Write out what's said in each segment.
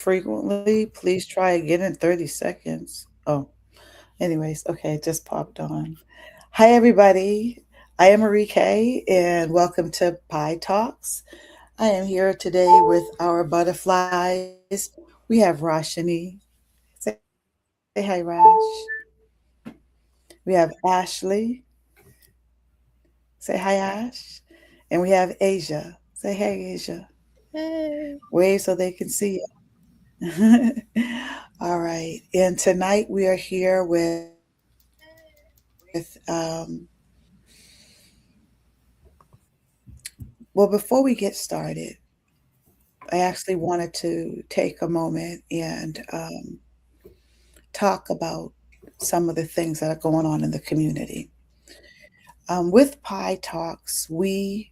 frequently. Please try again in 30 seconds. Oh, anyways, okay, it just popped on. Hi, everybody. I am Arike, and welcome to Pie Talks. I am here today with our butterflies. We have Rachanee. Say hi, Rash. We have Ashley. Say hi, Ash. And we have Asia. Say hey, Asia. Hey. Wave so they can see you. All right. And tonight we are here with well, before we get started, I actually wanted to take a moment and talk about some of the things that are going on in the community. With Pi Talks, we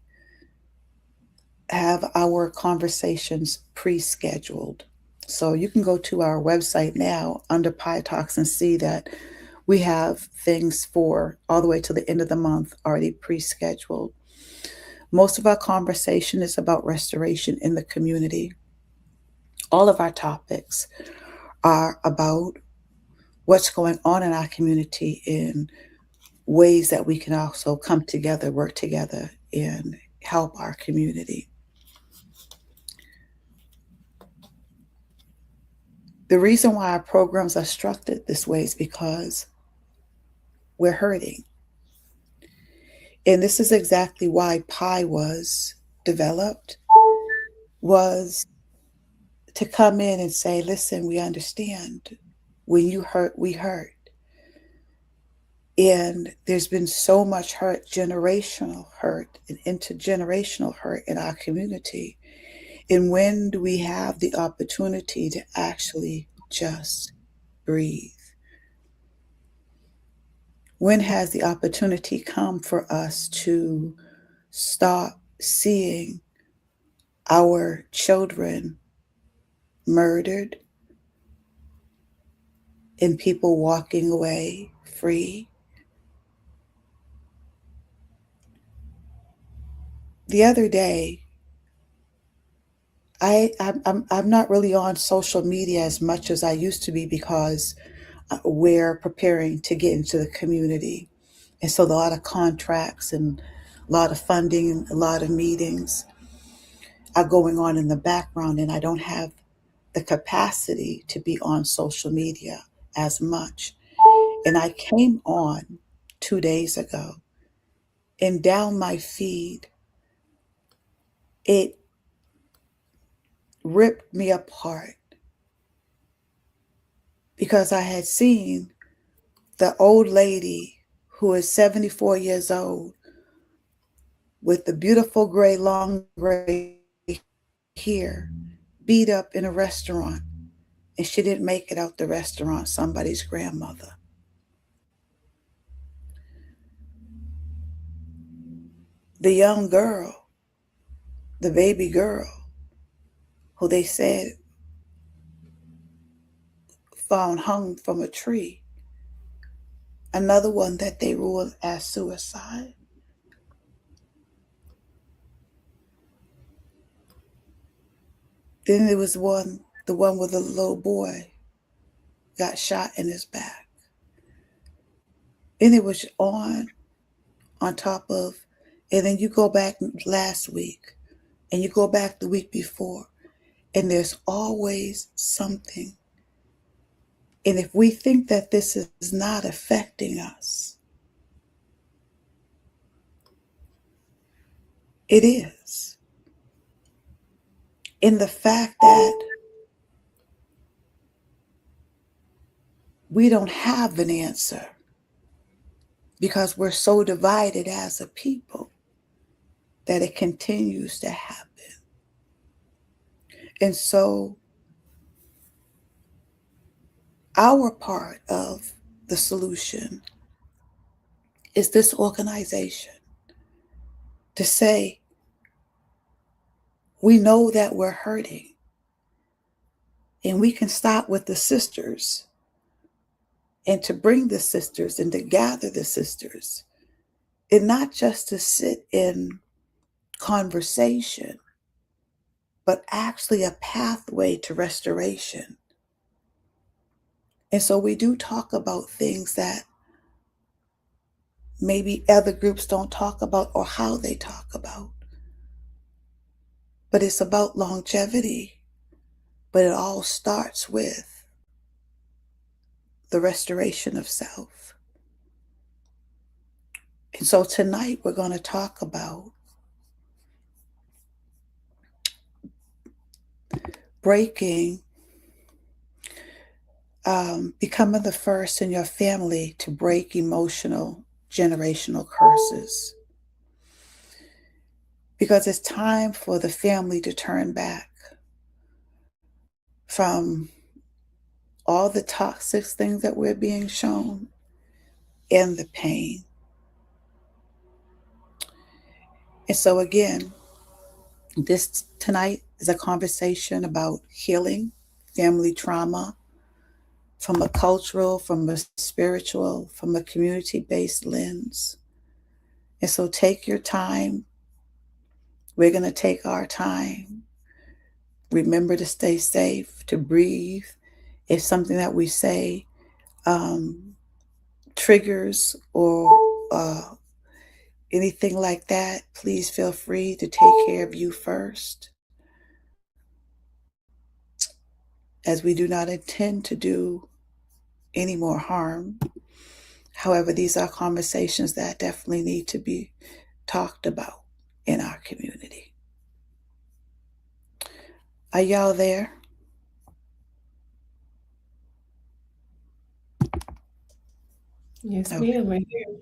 have our conversations pre scheduled. So you can go to our website now under Pi Talks and see that we have things for all the way to the end of the month already pre scheduled. Most of our conversation is about restoration in the community. All of our topics are about what's going on in our community in ways that we can also come together, work together, and help our community. The reason why our programs are structured this way is because we're hurting. And this is exactly why Pi was developed, was to come in and say, listen, we understand. When you hurt, we hurt. And there's been so much hurt, generational hurt and intergenerational hurt in our community. And when do we have the opportunity to actually just breathe? When has the opportunity come for us to stop seeing our children murdered and people walking away free? The other day, I'm not really on social media as much as I used to be because we're preparing to get into the community. And so a lot of contracts and a lot of funding and a lot of meetings are going on in the background, and I don't have the capacity to be on social media as much. And I came on 2 days ago, and down my feed, it ripped me apart because I had seen the old lady who is 74 years old with the beautiful gray, long gray hair beat up in a restaurant. And she didn't make it out the restaurant, somebody's grandmother. The young girl, the baby girl, who they said found hung from a tree, another one that they ruled as suicide. Then there was the one with the little boy got shot in his back. And it was on top of, and then you go back last week, and you go back the week before, and there's always something. And if we think that this is not affecting us, it is. In the fact that we don't have an answer because we're so divided as a people that it continues to happen. And so, our part of the solution is this organization to say, we know that we're hurting, and we can start with the sisters and to bring the sisters and to gather the sisters, and not just to sit in conversation, but actually a pathway to restoration. And so we do talk about things that maybe other groups don't talk about or how they talk about. But it's about longevity. But it all starts with the restoration of self. And so tonight we're going to talk about breaking, becoming the first in your family to break emotional generational curses. Because it's time for the family to turn back from all the toxic things that we're being shown and the pain. And so again, this tonight is a conversation about healing family trauma from a cultural, from a spiritual, from a community-based lens. And so take your time. We're going to take our time. Remember to stay safe, to breathe. If something that we say triggers or anything like that, please feel free to take care of you first, as we do not intend to do any more harm. However, these are conversations that definitely need to be talked about in our community. Are y'all there? Yes, Okay. ma'am, we're here.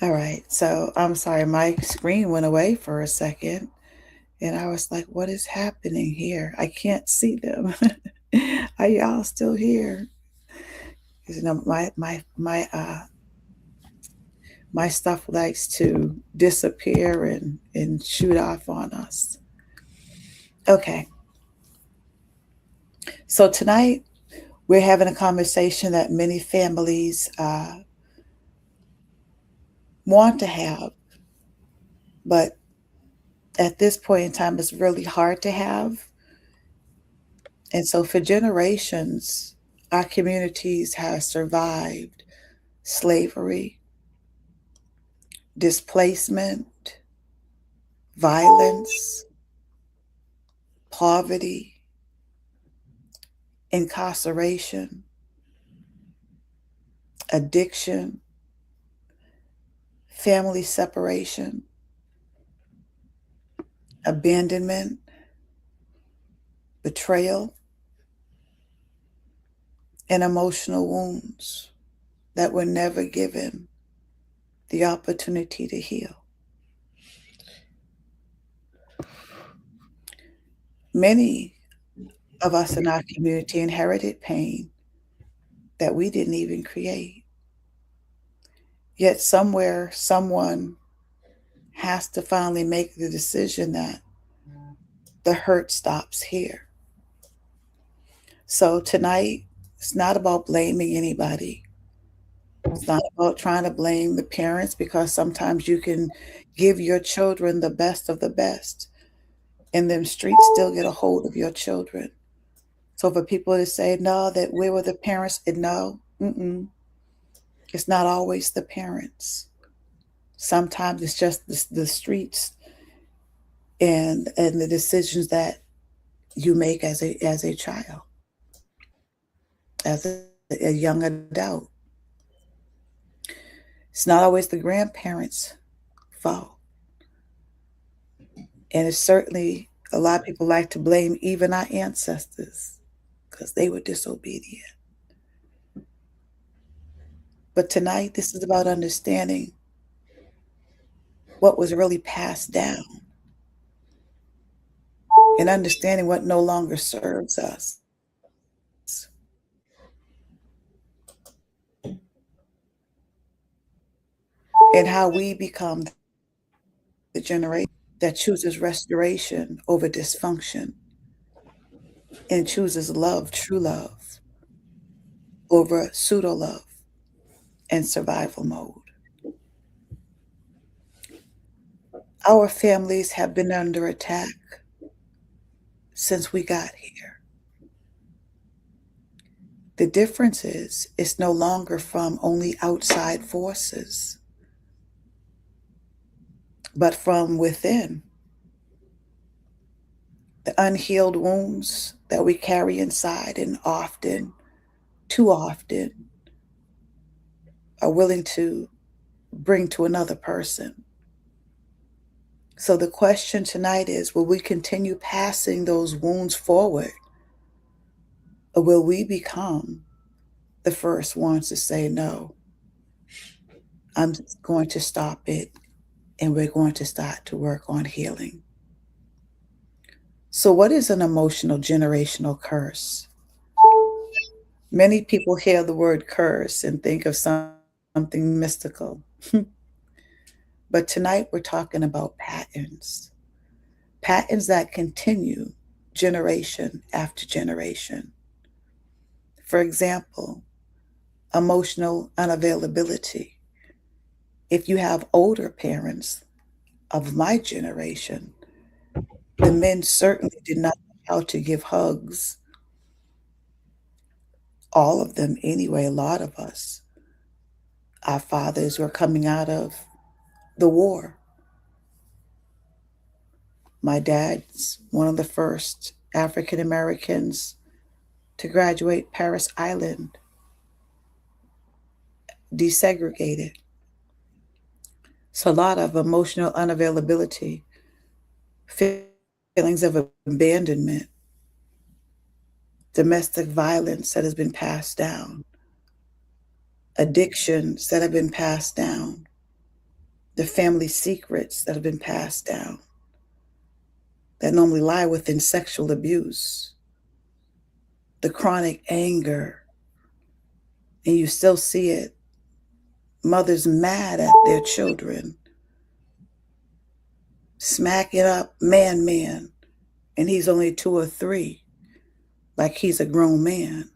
All right. So I'm sorry, my screen went away for a second. And I was like, what is happening here? I can't see them. Are y'all still here? Because my stuff likes to disappear and shoot off on us. Okay. So tonight we're having a conversation that many families want to have, but at this point in time, it's really hard to have. And so for generations, our communities have survived slavery, displacement, violence, poverty, incarceration, addiction, family separation, abandonment, betrayal, and emotional wounds that were never given the opportunity to heal. Many of us in our community inherited pain that we didn't even create. Yet somewhere, someone has to finally make the decision that the hurt stops here. So tonight, it's not about blaming anybody. It's not about trying to blame the parents, because sometimes you can give your children the best of the best, and them streets still get a hold of your children. So for people to say, no, that we were the parents, and no, it's not always the parents. Sometimes it's just the streets and the decisions that you make as a child, as a young adult. It's not always the grandparents' fault. And it's certainly, a lot of people like to blame even our ancestors because they were disobedient. But tonight, this is about understanding what was really passed down and understanding what no longer serves us and how we become the generation that chooses restoration over dysfunction and chooses love, true love, over pseudo love and survival mode. Our families have been under attack since we got here. The difference is it's no longer from only outside forces, but from within. The unhealed wounds that we carry inside and often, too often, are willing to bring to another person. So the question tonight is, will we continue passing those wounds forward? Or will we become the first ones to say, no, I'm going to stop it and we're going to start to work on healing? So, what is an emotional generational curse? Many people hear the word curse and think of something mystical. But tonight we're talking about patterns, patterns that continue generation after generation. For example, emotional unavailability. If you have older parents of my generation, the men certainly did not know how to give hugs. All of them, anyway, a lot of us. Our fathers were coming out of the war. My dad's one of the first African Americans to graduate Paris Island, desegregated. So, a lot of emotional unavailability, feelings of abandonment, domestic violence that has been passed down, addictions that have been passed down, the family secrets that have been passed down that normally lie within sexual abuse, the chronic anger, and you still see it. Mothers mad at their children, smacking up man, and he's only 2 or 3, like he's a grown man.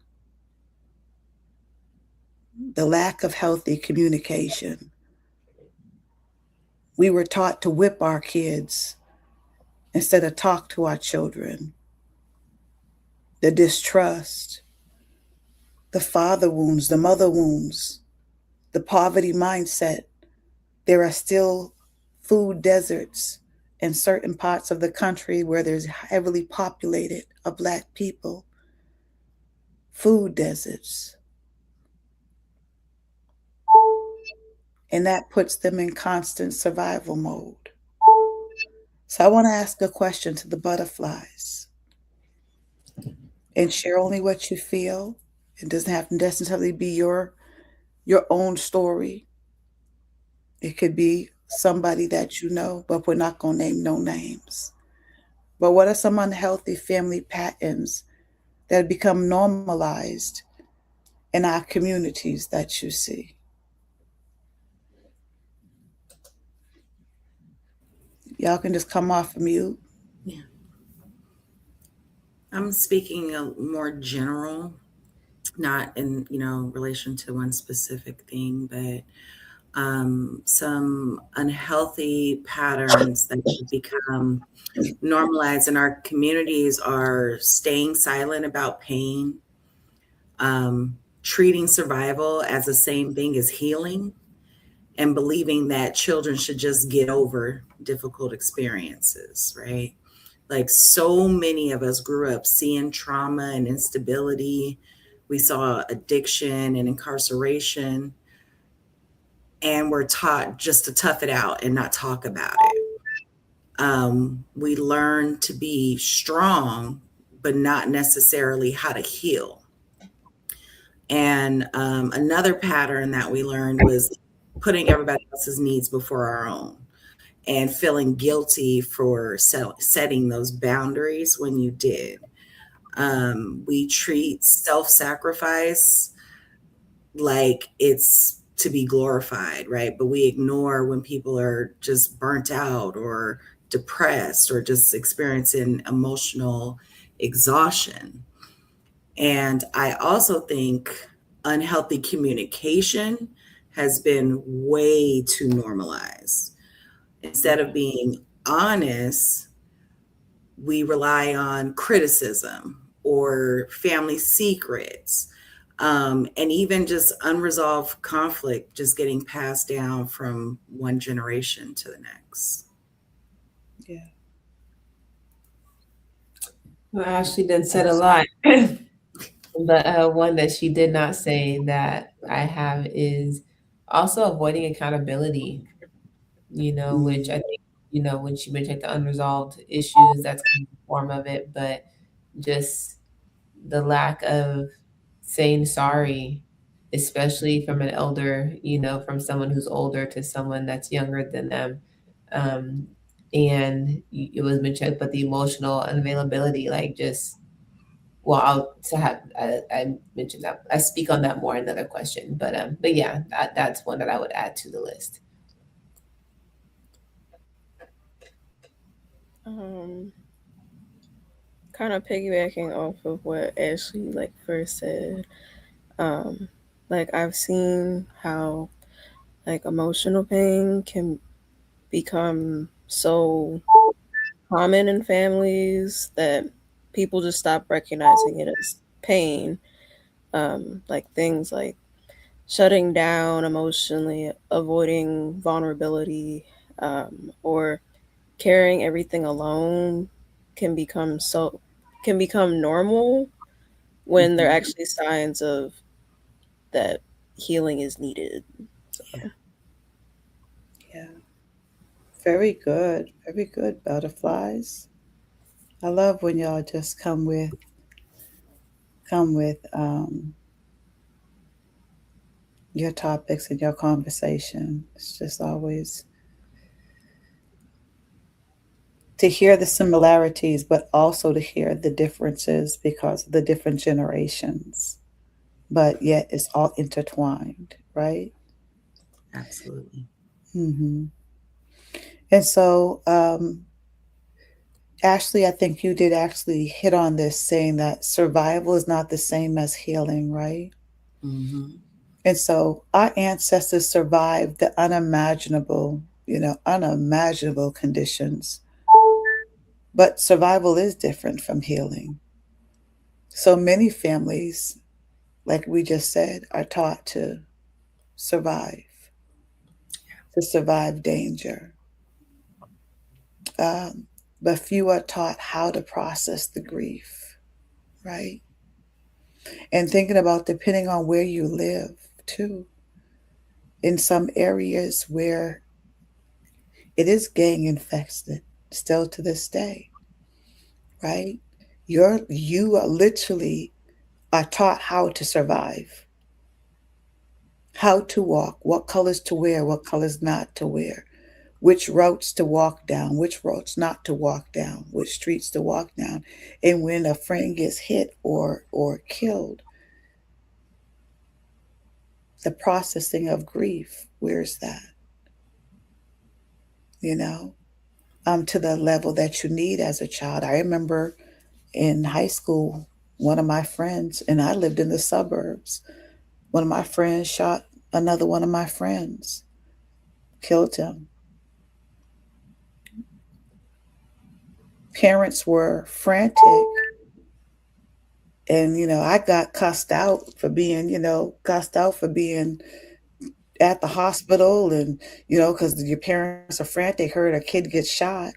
The lack of healthy communication. We were taught to whip our kids instead of talk to our children. The distrust, the father wounds, the mother wounds, the poverty mindset. There are still food deserts in certain parts of the country where there's heavily populated of Black people. Food deserts. And that puts them in constant survival mode. So I want to ask a question to the butterflies and share only what you feel. It doesn't have to necessarily be your own story. It could be somebody that you know, but we're not going to name no names. But what are some unhealthy family patterns that have become normalized in our communities that you see? Y'all can just come off of mute. Yeah. I'm speaking a more general, not in, relation to one specific thing, but some unhealthy patterns that have become normalized in our communities are staying silent about pain, treating survival as the same thing as healing, and believing that children should just get over difficult experiences, right? Like so many of us grew up seeing trauma and instability. We saw addiction and incarceration, and we're taught just to tough it out and not talk about it. We learn to be strong, but not necessarily how to heal. And another pattern that we learned was putting everybody else's needs before our own and feeling guilty for setting those boundaries when you did. We treat self-sacrifice like it's to be glorified, right? But we ignore when people are just burnt out or depressed or just experiencing emotional exhaustion. And I also think unhealthy communication has been way too normalized. Instead of being honest, we rely on criticism or family secrets, and even just unresolved conflict just getting passed down from one generation to the next. Yeah. Well, Ashley done said a lot. But one that she did not say that I have is also avoiding accountability, which I Mm, think, when she mentioned the unresolved issues, that's kind of a form of it, but just the lack of saying sorry, especially from an elder, from someone who's older to someone that's younger than them. Um, and it was mentioned, but the emotional unavailability, like just, well, I mentioned that. I speak on that more in another question, but yeah, that's one that I would add to the list. Um, Kind of piggybacking off of what Ashley like first said. Um, like I've seen how like emotional pain can become so common in families that people just stop recognizing it as pain. Like things like shutting down emotionally, avoiding vulnerability, or carrying everything alone can become so can become normal when there are Mhm. actually signs of that healing is needed. Yeah. yeah. Very good. Very good, butterflies. I love when y'all just come with your topics and your conversation. It's just always to hear the similarities, but also to hear the differences because of the different generations. But yet it's all intertwined, right? Absolutely. Hmm. And so, Ashley, I think you did actually hit on this, saying that survival is not the same as healing, right? Hmm. And so our ancestors survived the unimaginable conditions. But survival is different from healing. So many families, like we just said, are taught survive, to survive danger. Um, but few are taught how to process the grief, right? And thinking about depending on where you live, too, in some areas where it is gang infested still to this day, right? You are literally are taught how to survive, how to walk, what colors to wear, what colors not to wear, which routes to walk down, which routes not to walk down, which streets to walk down. And when a friend gets hit or killed, the processing of grief, where's that? You know, to the level that you need as a child. I remember in high school, one of my friends, and I lived in the suburbs, one of my friends shot another one of my friends, killed him. Parents were frantic. And, I got cussed out for being at the hospital and, because your parents are frantic, heard a kid get shot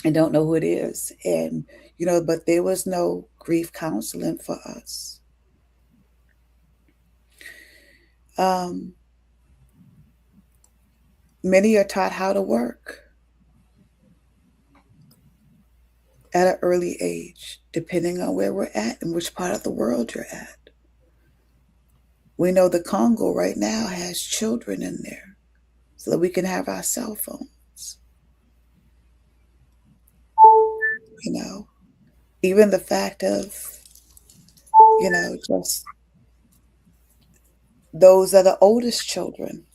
and don't know who it is. And, but there was no grief counseling for us. Um, Many are taught how to work at an early age, depending on where we're at and which part of the world you're at. We know the Congo right now has children in there so that we can have our cell phones. You know, even the fact of, just those are the oldest children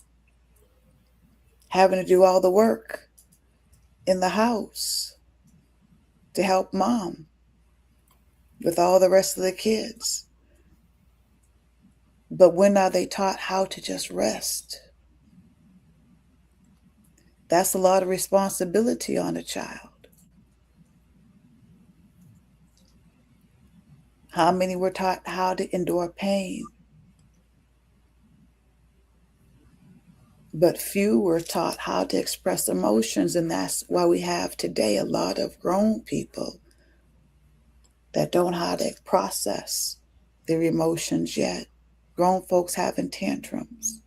having to do all the work in the house to help mom with all the rest of the kids. But when are they taught how to just rest? That's a lot of responsibility on a child. How many were taught how to endure pain? But few were taught how to express emotions, and that's why we have today a lot of grown people that don't know how to process their emotions yet. Grown folks having tantrums.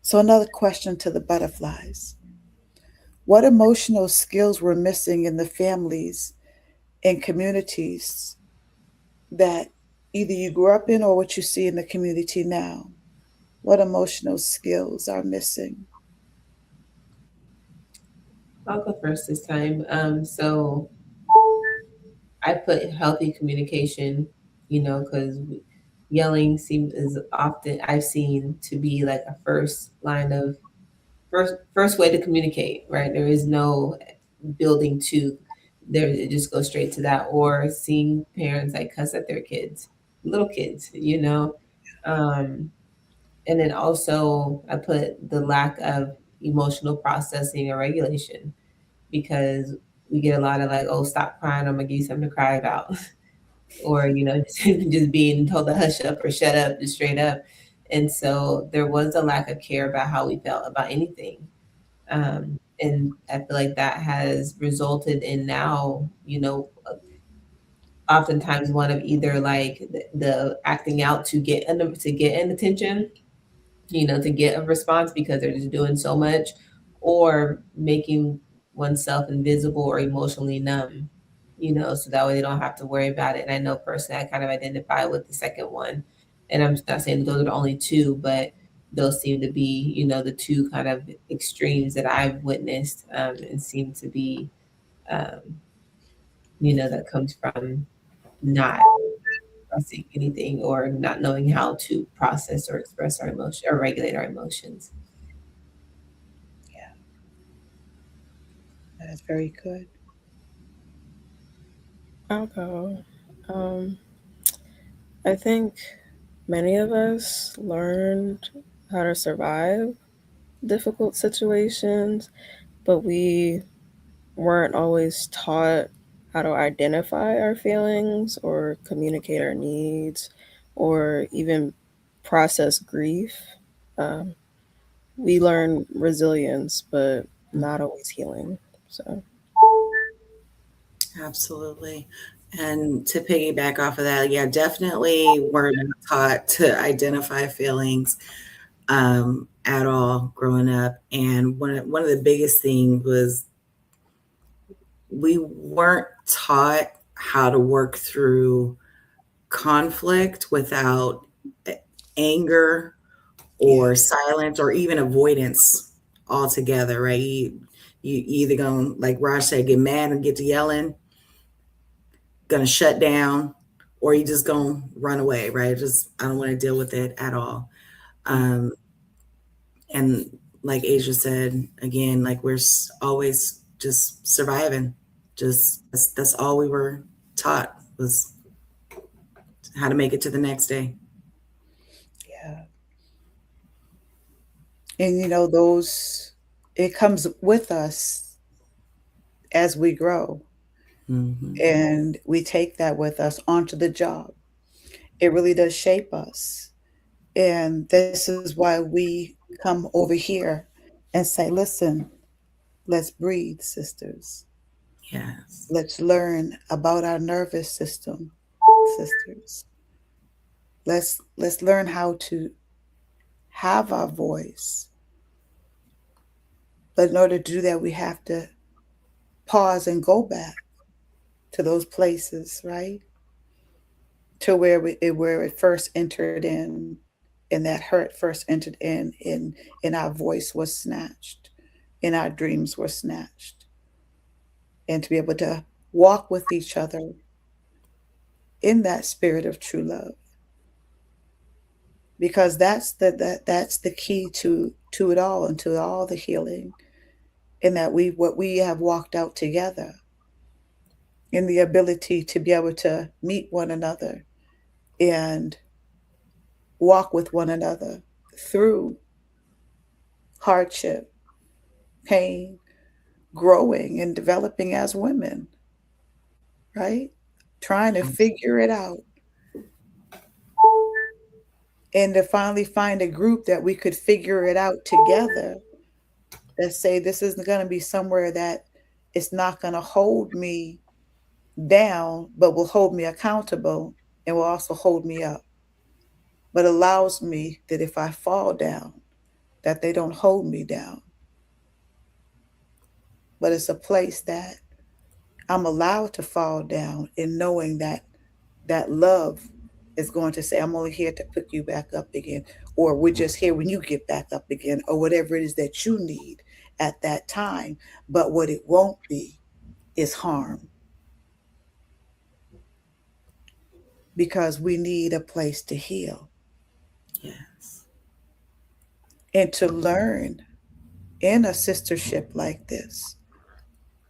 So, another question to the butterflies: what emotional skills were missing in the families and communities that either you grew up in or what you see in the community now? What emotional skills are missing? I'll go first this time. So I put healthy communication, because yelling seems is often I've seen to be like a first line of first way to communicate, right? There is no building to there, it just goes straight to that. Or seeing parents like cuss at their kids, little kids. Um, and then also I put the lack of emotional processing or regulation, because we get a lot of like, oh, stop crying, I'm gonna give you something to cry about. Or just being told to hush up or shut up, just straight up. And so there was a lack of care about how we felt about anything. And I feel like that has resulted in now, oftentimes one of either like the acting out to get an attention, to get a response because they're just doing so much, or making oneself invisible or emotionally numb, so that way they don't have to worry about it. And I know personally, I kind of identify with the second one. And I'm not saying those are the only two, but those seem to be, the two kind of extremes that I've witnessed, and seem to be, um, that comes from not processing anything or not knowing how to process or express our emotion or regulate our emotions. Yeah, that is very good. I'll go. Um, I think many of us learned how to survive difficult situations, but we weren't always taught how to identify our feelings or communicate our needs or even process grief. Um, we learn resilience, but not always healing. So, Absolutely. And to piggyback off of that, yeah, definitely we're not taught to identify feelings at all growing up. And one of the biggest things was we weren't taught how to work through conflict without anger or silence or even avoidance altogether, right? You either gonna, like Raj said, get mad and get to yelling, gonna shut down, or you just gonna run away, right? Just I don't want to deal with it at all. Um, and like Asia said, again, like we're always just surviving. Just that's all we were taught was how to make it to the next day. Yeah. And those, it comes with us as we grow, Mm-hmm. and we take that with us onto the job. It really does shape us. And this is why we come over here and say, listen, let's breathe, sisters. Yes. Let's learn about our nervous system, sisters. Let's learn how to have our voice. But in order to do that, we have to pause and go back to those places, right? To where it first entered in, and that hurt first entered in our voice was snatched, and our dreams were snatched, and to be able to walk with each other in that spirit of true love, because that's the key to it all and to all the healing, in that what we have walked out together, in the ability to be able to meet one another and walk with one another through hardship, pain, growing and developing as women, right? Trying to figure it out. and to finally find a group that we could figure it out together, that say this isn't going to be somewhere that it's not going to hold me down, but will hold me accountable and will also hold me up, but allows me that if I fall down, that they don't hold me down. But it's a place that I'm allowed to fall down in knowing that that love is going to say, I'm only here to pick you back up again, or we're just here when you get back up again, or whatever it is that you need at that time. But what it won't be is harm, because we need a place to heal Yes. and to learn in a sistership like this,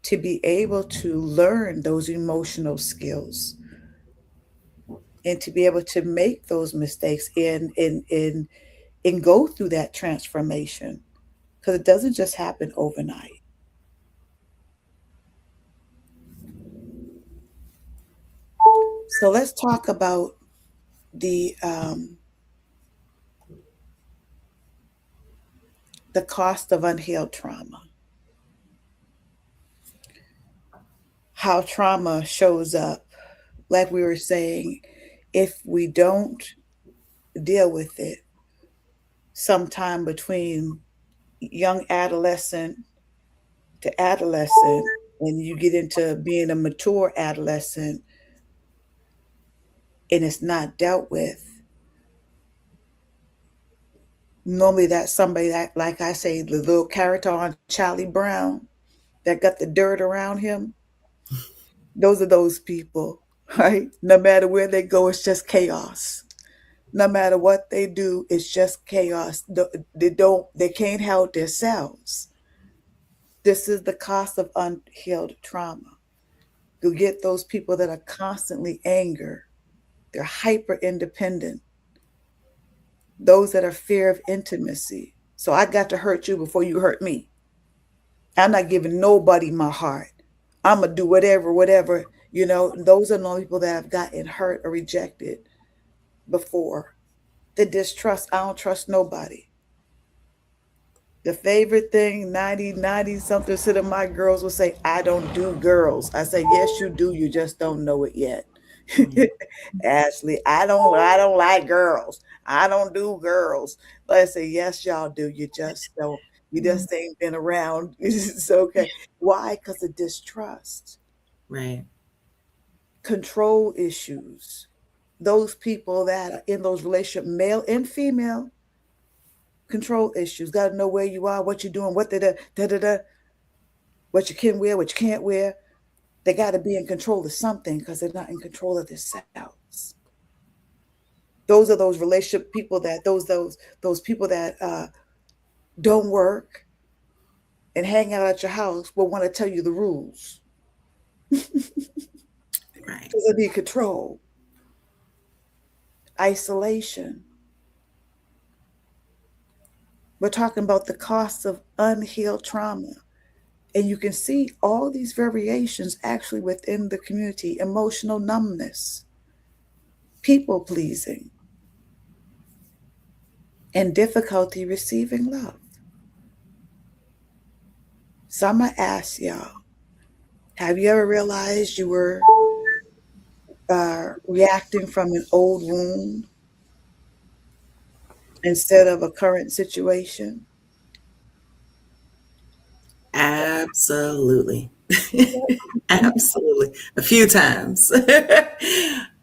to be able to learn those emotional skills and to be able to make those mistakes and go through that transformation, because it doesn't just happen overnight. So let's talk about the cost of unhealed trauma, how trauma shows up. Like we were saying, if we don't deal with it sometime between young adolescent to adolescent, and you get into being a mature adolescent and it's not dealt with, normally that's somebody that, like I say, the little character on Charlie Brown that got the dirt around him. Those are those people, right? No matter where they go, it's just chaos. No matter what they do, it's just chaos. They can't help themselves. This is the cost of unhealed trauma. You get those people that are constantly angry. They're hyper independent. Those that are fear of intimacy. So I got to hurt you before you hurt me. I'm not giving nobody my heart. I'm gonna do whatever. Those are the people that have gotten hurt or rejected before. The distrust. I don't trust nobody. The favorite thing, 90 something percent of my girls will say, I don't do girls. I say, yes, you do. You just don't know it yet. Mhm. Ashley, I don't like girls. I don't do girls. But I say, yes, y'all do. You just don't. You just ain't been around. It's okay. Why? Because of distrust, Right. control issues. Those people that are in those relationships, male and female, control issues. Got to know where you are, what you're doing, what da, what you can wear, what you can't wear. They got to be in control of something because they're not in control of themselves. Those are those relationship people that those people that don't work and hang out at your house will want to tell you the rules Right. because they need control. Isolation. We're talking about the costs of unhealed trauma. And you can see all these variations actually within the community: emotional numbness, people pleasing, and difficulty receiving love. So I'm going to ask y'all, have you ever realized you were reacting from an old wound instead of a current situation? Absolutely. Absolutely. A few times.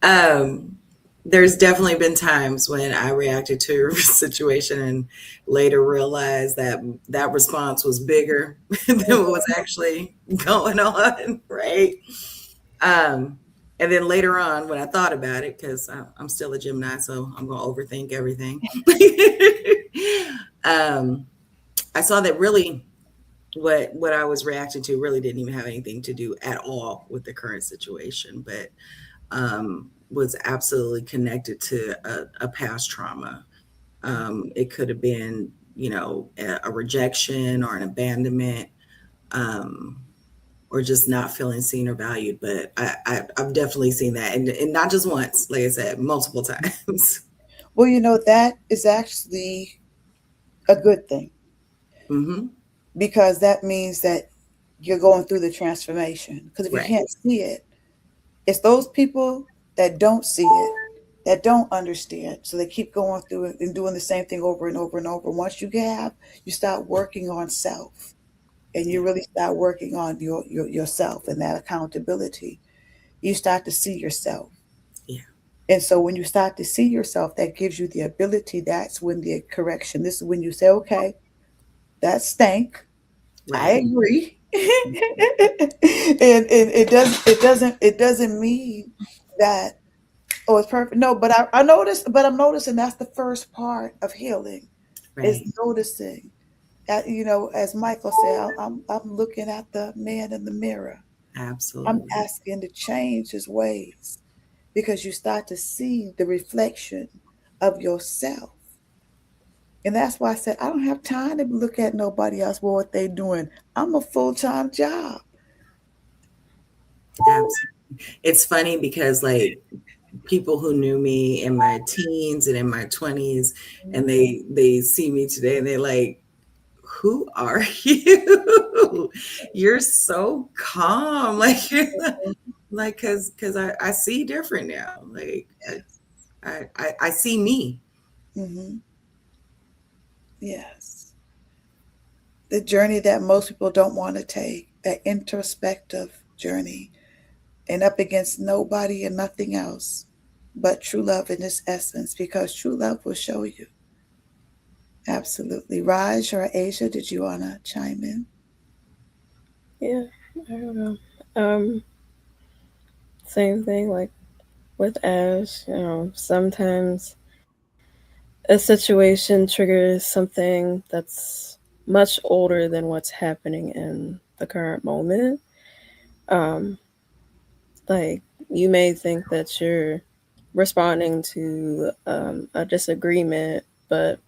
um, there's definitely been times when I reacted to a situation and later realized that that response was bigger than what was actually going on, right? Um, and then later on, when I thought about it, because I'm still a Gemini, so I'm going to overthink everything. um, I saw that really what I was reacting to really didn't even have anything to do at all with the current situation, but was absolutely connected to a past trauma. It could have been, a rejection or an abandonment, um, or just not feeling seen or valued. But I've definitely seen that, and not just once, like I said, multiple times. Well, that is actually a good thing Mm-hmm. because that means that you're going through the transformation. Because if you Right. can't see it, it's those people that don't see it, that don't understand. So they keep going through it and doing the same thing over and over and over. Once you start working on self and you Yeah. really start working on yourself and that accountability, you start to see yourself. Yeah. And so when you start to see yourself, that gives you the ability. That's when the correction, this is when you say, okay, that stank. I Right. agree. And it doesn't mean that, oh, it's perfect. No, but I noticed, but I'm noticing that's the first part of healing is Right. noticing. As Michael said, I'm looking at the man in the mirror. I'm Absolutely. asking to change his ways because you start to see the reflection of yourself. And that's why I said I don't have time to look at nobody else what they doing. I'm a full-time job. Absolutely. It's funny because like people who knew me in my teens and in my 20s, and they see me today and they're like, who are you? You're so calm. Like you're like because I see different now. Like I see me. Mm-hmm. Yes. The journey that most people don't want to take, that introspective journey, and up against nobody and nothing else but true love in its essence, because true love will show you. Absolutely. Raj or Asia, did you want to chime in? Yeah, I don't know. Um, Same thing like with Ash, sometimes a situation triggers something that's much older than what's happening in the current moment. Um, like you may think that you're responding to a disagreement, but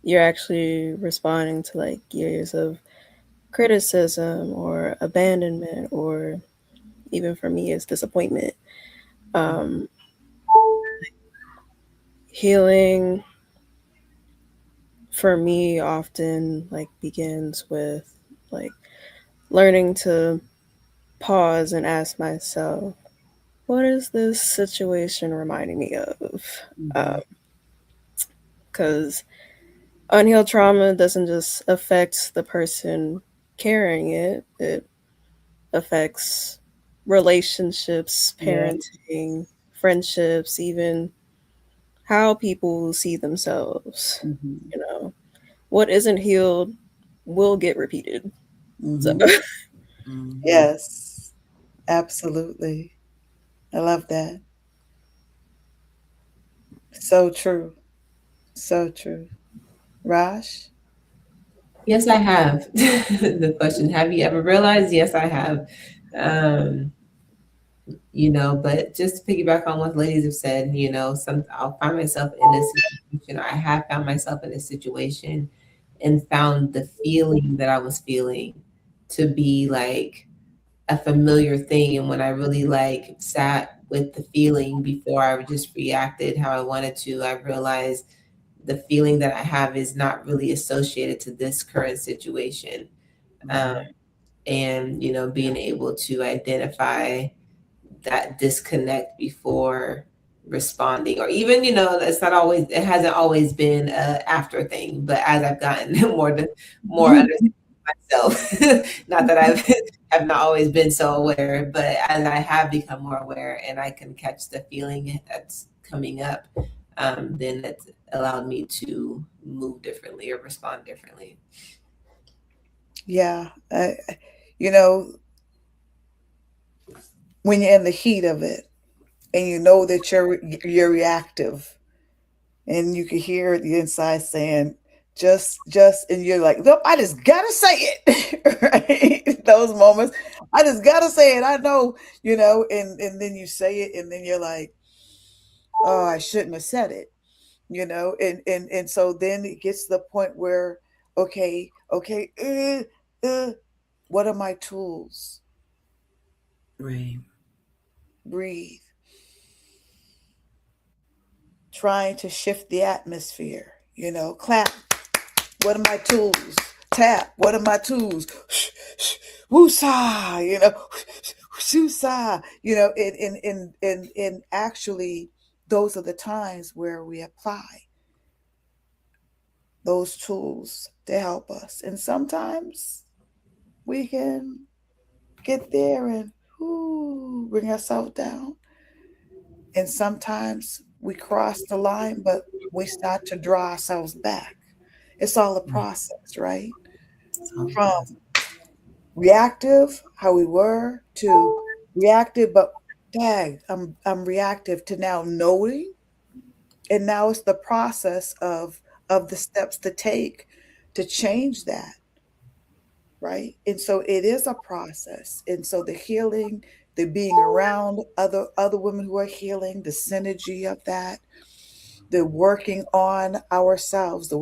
you're actually responding to like years of criticism or abandonment, or even for me, it's disappointment. Um, Healing for me often like begins with like learning to pause and ask myself, what is this situation reminding me of? Mm-hmm. Because unhealed trauma doesn't just affect the person carrying it, it affects relationships, Yeah. parenting, friendships, even how people see themselves. Mm-hmm. You know, what isn't healed will get repeated. So, Mm-hmm. Mm-hmm. Yes, absolutely. I love that. So true. So true. Raj? Yes, I have. The question, have you ever realized? Yes, I have. Um, but just to piggyback on what ladies have said, I'll find myself in a situation, or I have found myself in a situation and found the feeling that I was feeling to be like a familiar thing. And when I really like sat with the feeling before I just reacted how I wanted to, I realized the feeling that I have is not really associated to this current situation. Um, and, being able to identify that disconnect before responding, or even, it hasn't always been a after thing, but as I've gotten more understanding myself, not that I've have not always been so aware, but as I have become more aware and I can catch the feeling that's coming up, then it's allowed me to move differently or respond differently. Yeah. You know, when you're in the heat of it and you know that you're reactive and you can hear the inside saying, and you're like, nope, I just gotta say it. Right? Those moments, I just gotta say it. I know, and then you say it and then you're like, oh, I shouldn't have said it, and so then it gets to the point where, okay, what are my tools? Right. Breathe, trying to shift the atmosphere. Clap. What are my tools? Tap. What are my tools? Woosah. Woosah. And actually, those are the times where we apply those tools to help us. And sometimes we can get there and bring ourselves down. And sometimes we cross the line, but we start to draw ourselves back. It's all a process, right? So, From reactive, how we were, to reactive, but dang, I'm reactive, to now knowing. And now it's the process of the steps to take to change that, right? And so it is a process. And so the healing, the being around other women who are healing, the synergy of that, the working on ourselves,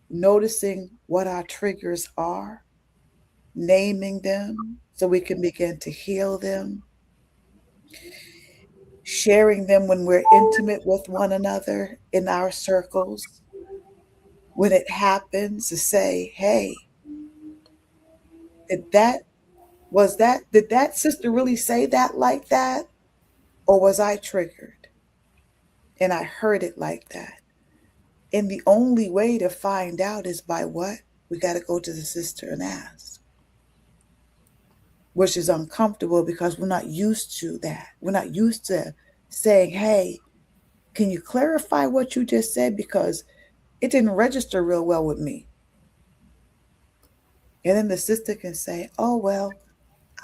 noticing what our triggers are, naming them so we can begin to heal them, sharing them when we're intimate with one another in our circles. When it happens, to say, hey, did did that sister really say that like that? Or was I triggered? And I heard it like that. And the only way to find out is by what? We got to go to the sister and ask, which is uncomfortable because we're not used to that. We're not used to saying, hey, can you clarify what you just said? Because it didn't register real well with me. And then the sister can say, oh, well,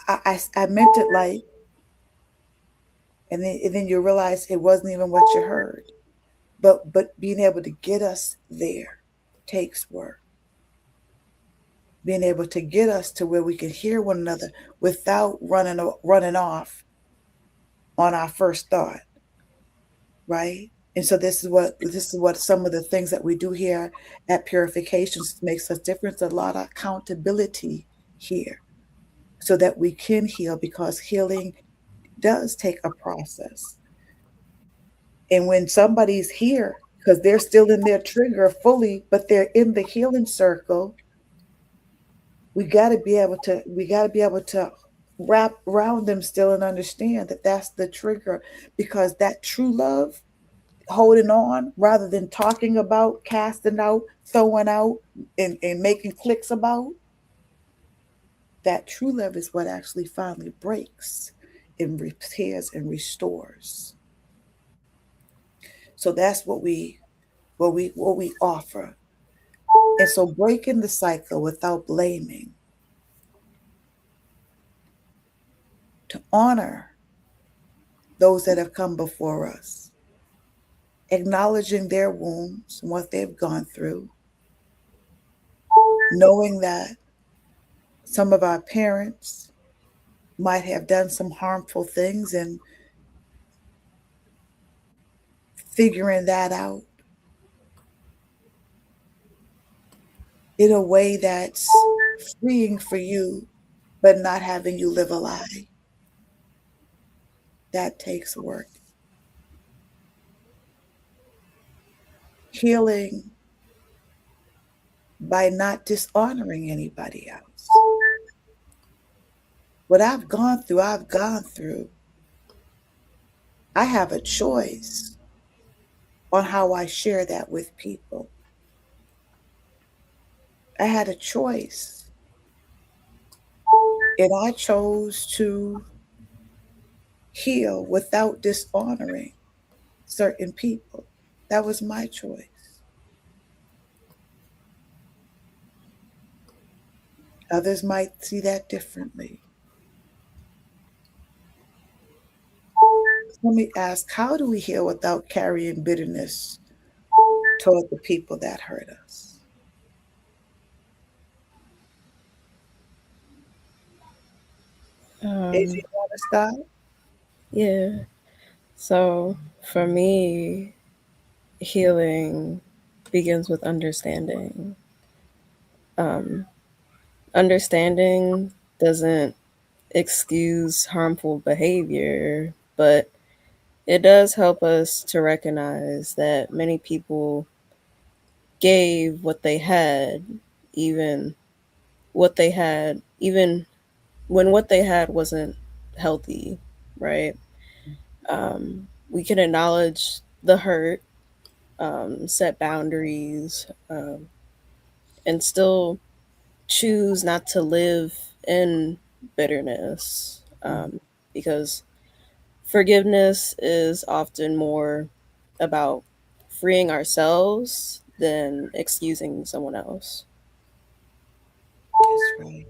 I meant it like, and then you realize it wasn't even what you heard. But being able to get us there takes work. Being able to get us to where we can hear one another without running off on our first thought, right? And so this is what some of the things that we do here at Purifications makes us different. A lot of accountability here so that we can heal, because healing does take a process. And when somebody's here, because they're still in their trigger fully, but they're in the healing circle, we got to be able to wrap around them still and understand that that's the trigger, because that true love, holding on rather than talking about, casting out, throwing out, and making clicks about, that true love is what actually finally breaks and repairs and restores. So that's what we offer. And so breaking the cycle without blaming, to honor those that have come before us, acknowledging their wounds and what they've gone through, knowing that some of our parents might have done some harmful things, and figuring that out in a way that's freeing for you, but not having you live a lie. That takes work. Healing by not dishonoring anybody else. What I've gone through, I've gone through. I have a choice on how I share that with people. I had a choice, and I chose to heal without dishonoring certain people. That was my choice. Others might see that differently. Let me ask, how do we heal without carrying bitterness toward the people that hurt us? Is Um, you want to start? yeah. So for me, healing begins with understanding. Um, Understanding doesn't excuse harmful behavior, but it does help us to recognize that many people gave even even when what they had wasn't healthy, right? We can acknowledge the hurt, set boundaries, and still choose not to live in bitterness, because forgiveness is often more about freeing ourselves than excusing someone else. That's right.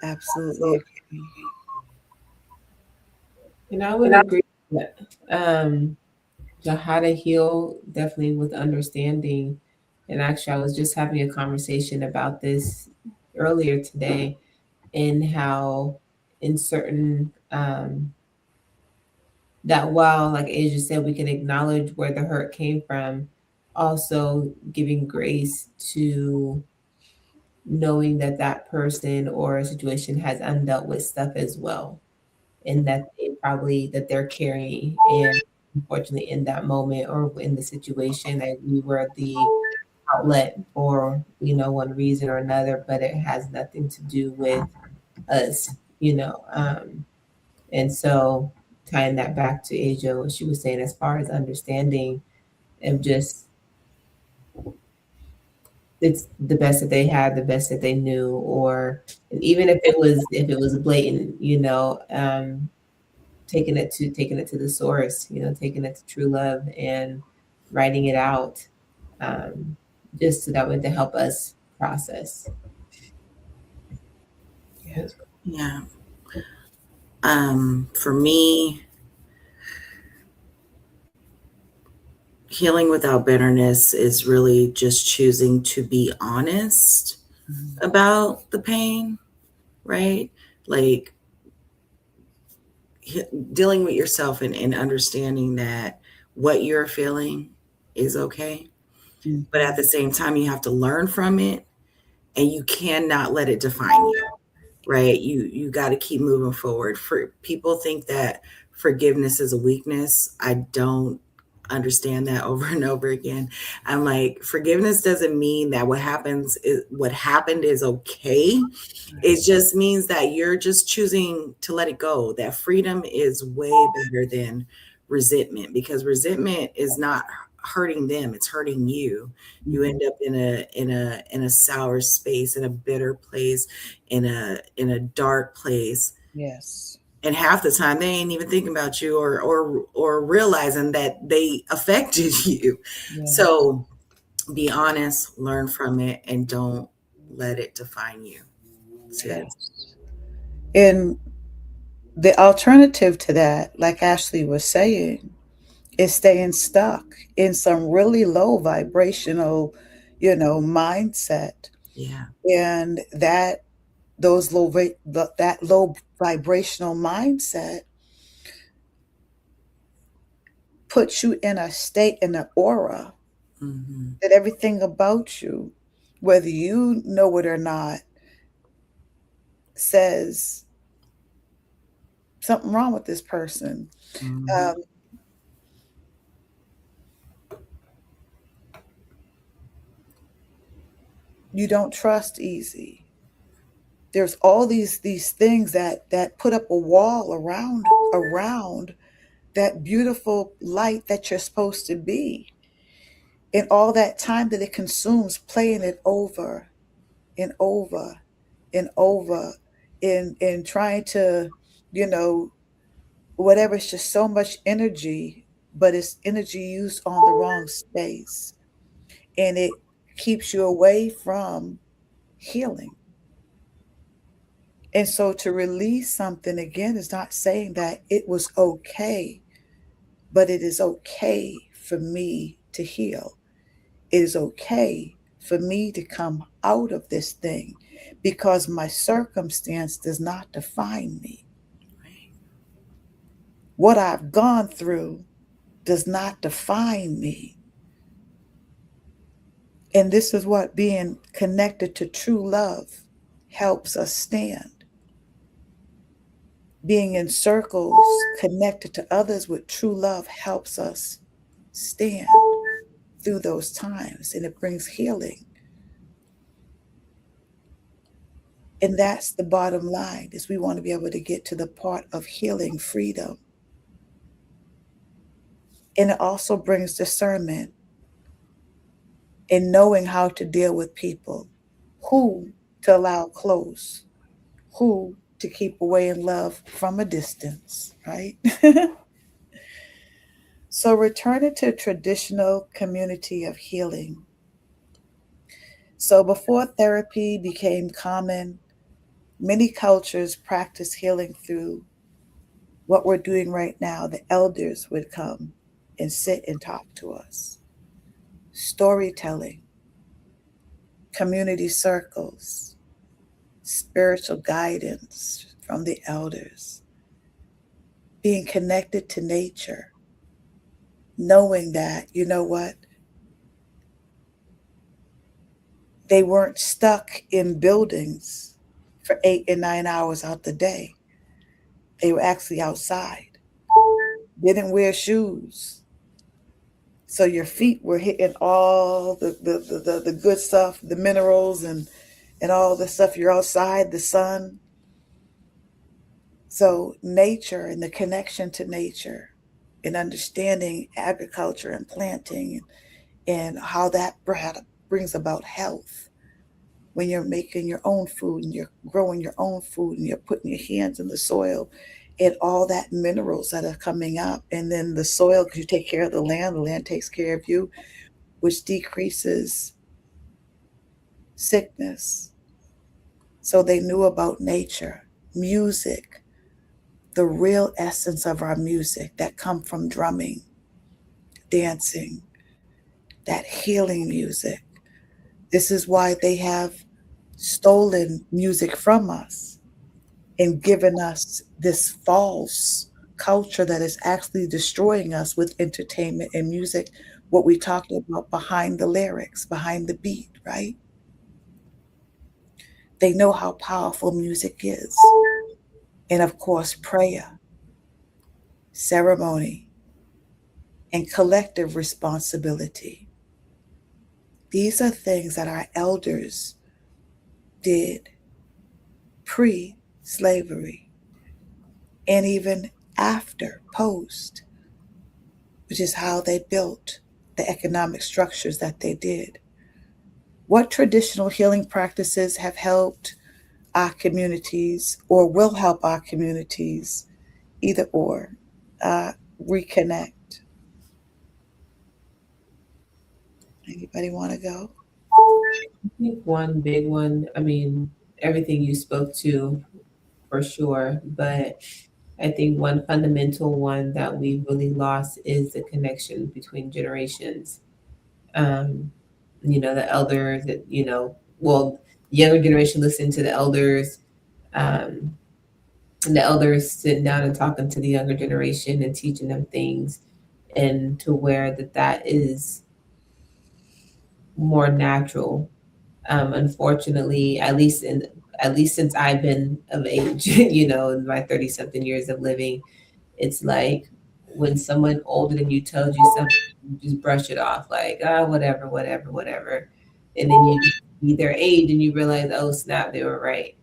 Absolutely agree. And I would agree that how to heal definitely with understanding. And actually, I was just having a conversation about this earlier today, and how in certain that while, like Asia said, we can acknowledge where the hurt came from, also giving grace to knowing that that person or a situation has undealt with stuff as well, and that they're carrying, and unfortunately in that moment or in the situation that we were the outlet for, one reason or another, but it has nothing to do with us, and so tying that back to Asia, what she was saying as far as understanding, and just it's the best that they had, the best that they knew, or even if it was blatant, taking it to the source, taking it to true love and writing it out, um, just so that way to help us process. Yeah. Yeah. For me, healing without bitterness is really just choosing to be honest about the pain, right? Like dealing with yourself and understanding that what you're feeling is okay. But at the same time, you have to learn from it, and you cannot let it define you, right? You got to keep moving forward. For people think that forgiveness is a weakness. I don't understand that over and over again. I'm like, forgiveness doesn't mean that what happened is okay. It just means that you're just choosing to let it go. That freedom is way better than resentment, because resentment is not hurting them, it's hurting you. You end up in a sour space, in a bitter place, in a dark place, Yes. and half the time they ain't even thinking about you, or realizing that they affected you. Yeah. So be honest, learn from it, and don't let it define you. So Yes. And the alternative to that, like Ashley was saying, is staying stuck in some really low vibrational, mindset. yeah. And those that low vibrational mindset puts you in a state, in an aura, Mm-hmm. that everything about you, whether you know it or not, says something wrong with this person. Mm-hmm. Um, you don't trust easy. There's all these things that put up a wall around that beautiful light that you're supposed to be, and all that time that it consumes playing it over and over and over, in trying to, you know whatever. It's just so much energy, but it's energy used on the wrong space, and it keeps you away from healing. And so to release something again is not saying that it was okay, but it is okay for me to heal. It is okay for me to come out of this thing, because my circumstance does not define me. What I've gone through does not define me. And this is what being connected to true love helps us stand. Being in circles connected to others with true love helps us stand through those times, and it brings healing. And that's the bottom line, is we want to be able to get to the part of healing freedom. And it also brings discernment in knowing how to deal with people, who to allow close, who to keep away in love from a distance, right? So returning to traditional community of healing. So before therapy became common, many cultures practice healing through what we're doing right now. The elders would come and sit and talk to us. Storytelling, community circles, spiritual guidance from the elders, being connected to nature, knowing that, you know what, they weren't stuck in buildings for 8 and 9 hours out the day. They were actually outside, didn't wear shoes. So your feet were hitting all the good stuff, the minerals and all the stuff. You're outside, the sun. So nature and the connection to nature and understanding agriculture and planting and how that brings about health when you're making your own food and you're growing your own food and you're putting your hands in the soil and all that minerals that are coming up. And then the soil, because you take care of the land takes care of you, which decreases sickness. So they knew about nature, music, the real essence of our music that come from drumming, dancing, that healing music. This is why they have stolen music from us and given us this false culture that is actually destroying us with entertainment and music, what we talked about behind the lyrics, behind the beat, right? They know how powerful music is. And of course, prayer, ceremony, and collective responsibility. These are things that our elders did pre slavery and even after, post, which is how they built the economic structures that they did. What traditional healing practices have helped our communities or will help our communities, either or, reconnect? Anybody want to go? I think one big one, I mean, everything you spoke to for sure, but I think one fundamental one that we really lost is the connection between generations. Um, the elders that, well, the younger generation listening to the elders, um, and the elders sitting down and talking to the younger generation and teaching them things, and to where that is more natural. Unfortunately, at least since I've been of age, in my 30 something years of living, it's like when someone older than you tells you something, you just brush it off like, whatever, whatever, whatever. And then you be their age and you realize, oh snap, they were right.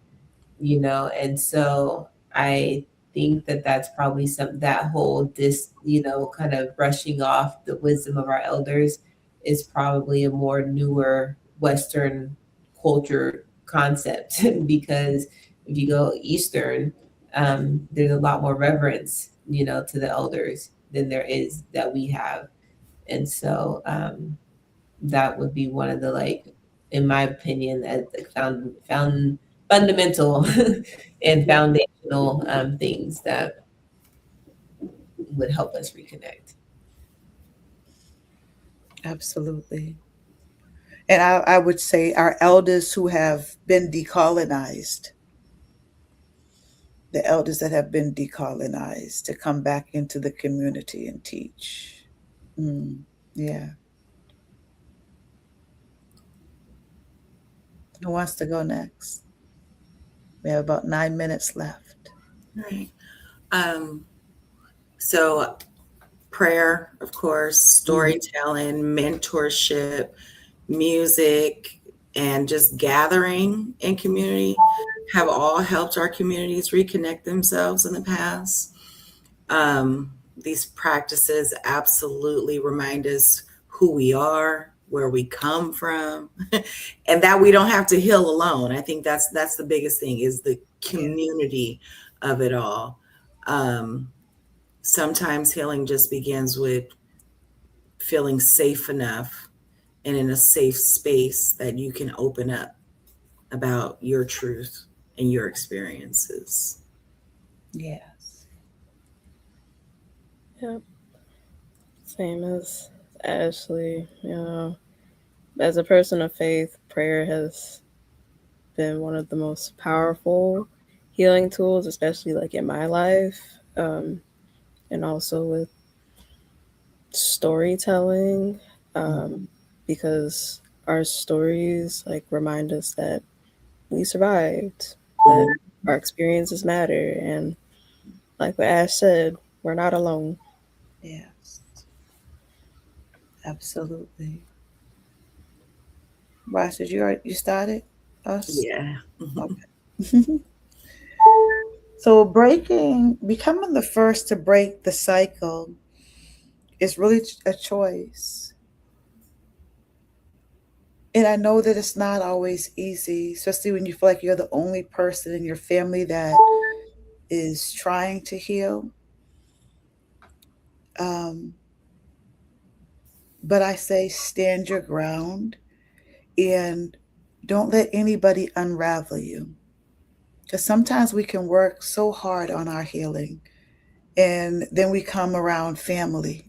And so I think that's probably that whole kind of brushing off the wisdom of our elders is probably a more newer Western culture concept because if you go Eastern, there's a lot more reverence, to the elders than there is that we have. And so that would be one of the, like, in my opinion, as the found fundamental and foundational things that would help us reconnect. Absolutely. And I would say our elders who have been decolonized, the elders that have been decolonized to come back into the community and teach. Yeah. Who wants to go next? We have about 9 minutes left. Right. Um, so prayer, of course, storytelling, mentorship, music, and just gathering in community have all helped our communities reconnect themselves in the past. These practices absolutely remind us who we are, where we come from, and that we don't have to heal alone. I think that's the biggest thing is the Yeah. community of it all. Um, Sometimes healing just begins with feeling safe enough and in a safe space that you can open up about your truth and your experiences. Yes. Yep. Same as Ashley. As a person of faith, prayer has been one of the most powerful healing tools, especially like in my life, and also with storytelling, um, because our stories like remind us that we survived, that our experiences matter, and like what Ash said, we're not alone. Yes. Absolutely. Ross, did you started us? Yeah. Okay. So becoming the first to break the cycle is really a choice. And I know that it's not always easy, especially when you feel like you're the only person in your family that is trying to heal. Um, but I say stand your ground and don't let anybody unravel you. Because sometimes we can work so hard on our healing, and then we come around family.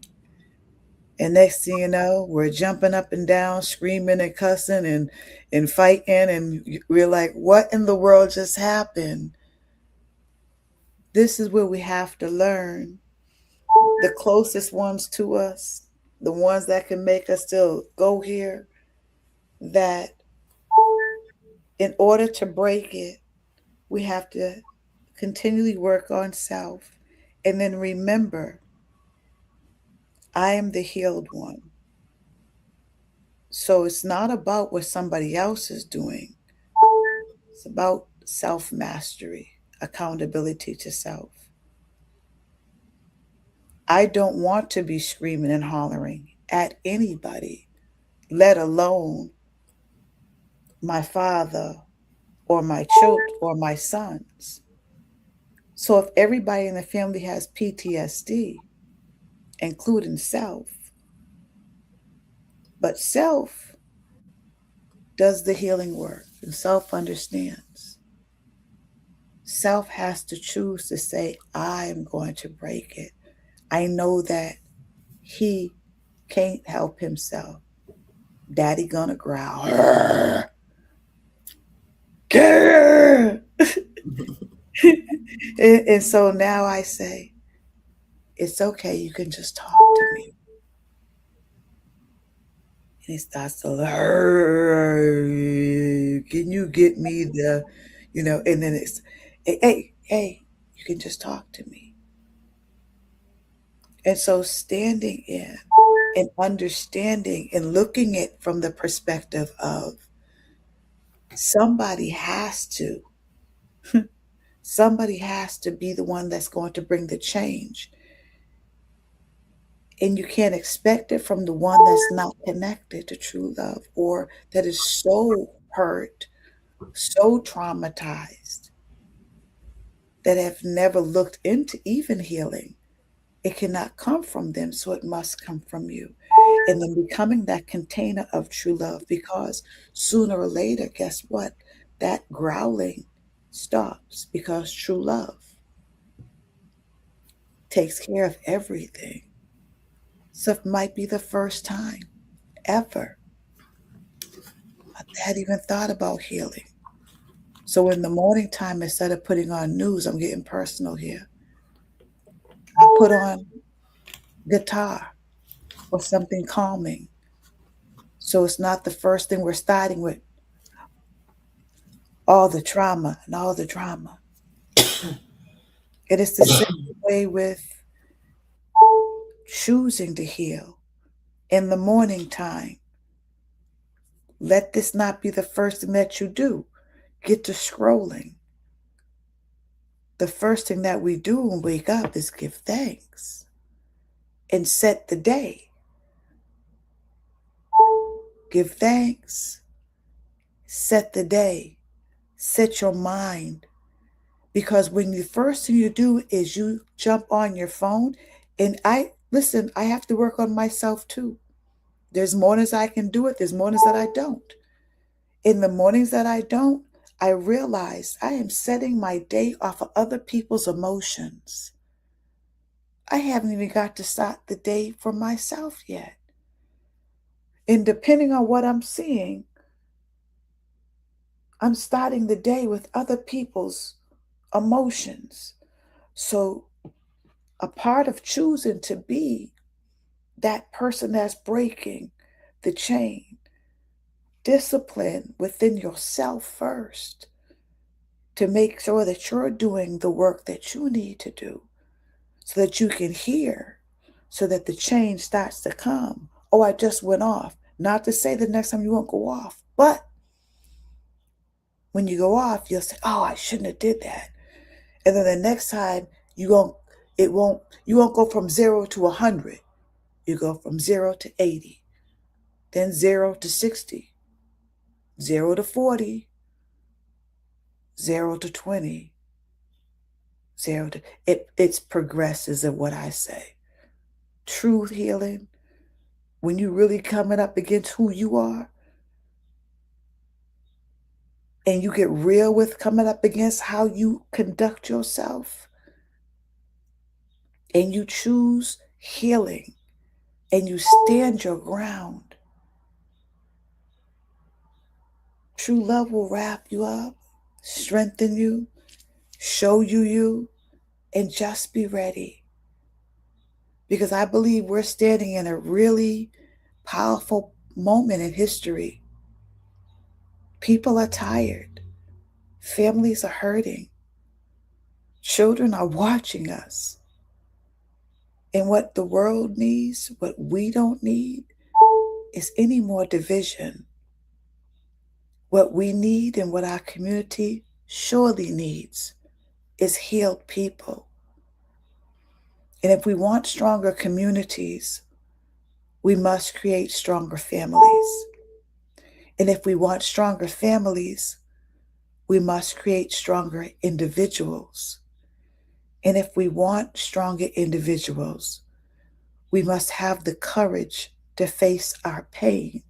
And next thing you know, we're jumping up and down, screaming and cussing and fighting. And we're like, what in the world just happened? This is where we have to learn. The closest ones to us, the ones that can make us still go here, that in order to break it, we have to continually work on self and then remember, I am the healed one. So it's not about what somebody else is doing. It's about self mastery, accountability to self. I don't want to be screaming and hollering at anybody, let alone my father or my children or my sons. So if everybody in the family has PTSD, including self, but self does the healing work and self understands. Self has to choose to say, I am going to break it. I know that he can't help himself. Daddy gonna growl. and, and so now I say, it's okay, you can just talk to me. And he starts to, can you get me and then it's, hey, you can just talk to me. And so standing in and understanding and looking at from the perspective of somebody has to, somebody has to be the one that's going to bring the change. And you can't expect it from the one that's not connected to true love or that is so hurt, so traumatized, that have never looked into even healing. It cannot come from them, so it must come from you. And then becoming that container of true love, because sooner or later, guess what? That growling stops because true love takes care of everything. So it might be the first time ever I had even thought about healing. So in the morning time, instead of putting on news, I'm getting personal here. I put on guitar or something calming. So it's not the first thing we're starting with all the trauma and all the drama. It is the same away with choosing to heal in the morning time. Let this not be the first thing that you do. Get to scrolling. The first thing that we do when we wake up is give thanks and set the day. Give thanks. Set the day. Set your mind. Because when the first thing you do is you jump on your phone, and I have to work on myself too. There's mornings I can do it. There's mornings that I don't. In the mornings that I don't, I realize I am setting my day off of other people's emotions. I haven't even got to start the day for myself yet. And depending on what I'm seeing, I'm starting the day with other people's emotions. So a part of choosing to be that person that's breaking the chain, discipline within yourself first to make sure that you're doing the work that you need to do so that you can hear, so that the change starts to come. Oh, I just went off. Not to say the next time you won't go off, but when you go off, you'll say, oh, I shouldn't have did that. And then the next time you won't go from 0 to 100. You go from 0 to 80, then 0 to 60, 0 to 40, 0 to 20, 0 to, it's progresses of what I say. True healing, when you really coming up against who you are, and you get real with coming up against how you conduct yourself, and you choose healing, and you stand your ground, true love will wrap you up, strengthen you, show you, and just be ready. Because I believe we're standing in a really powerful moment in history. People are tired. Families are hurting. Children are watching us. And what the world needs, what we don't need, is any more division. What we need and what our community surely needs is healed people. And if we want stronger communities, we must create stronger families. And if we want stronger families, we must create stronger individuals. And if we want stronger individuals, we must have the courage to face our pain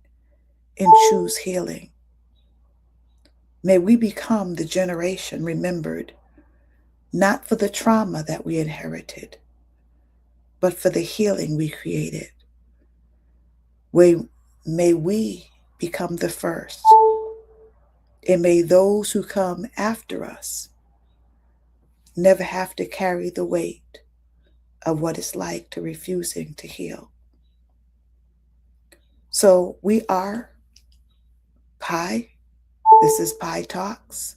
and choose healing. May we become the generation remembered, not for the trauma that we inherited, but for the healing we created. May we become the first, and may those who come after us never have to carry the weight of what it's like to refusing to heal. So we are Pi. This is Pi Talks.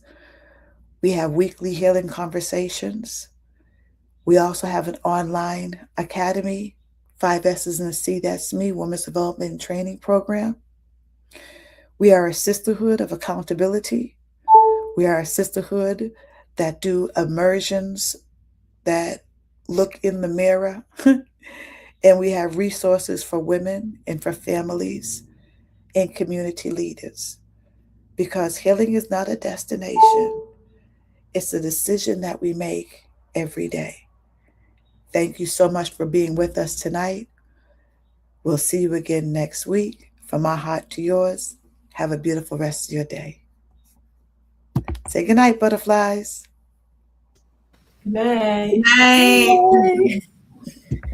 We have weekly healing conversations. We also have an online academy, 5 S's and a C, that's me, Women's Development and Training Program. We are a sisterhood of accountability. We are a sisterhood that do immersions, that look in the mirror. And we have resources for women and for families and community leaders. Because healing is not a destination. It's a decision that we make every day. Thank you so much for being with us tonight. We'll see you again next week. From my heart to yours, have a beautiful rest of your day. Say goodnight, butterflies. Good night. Bye. Bye.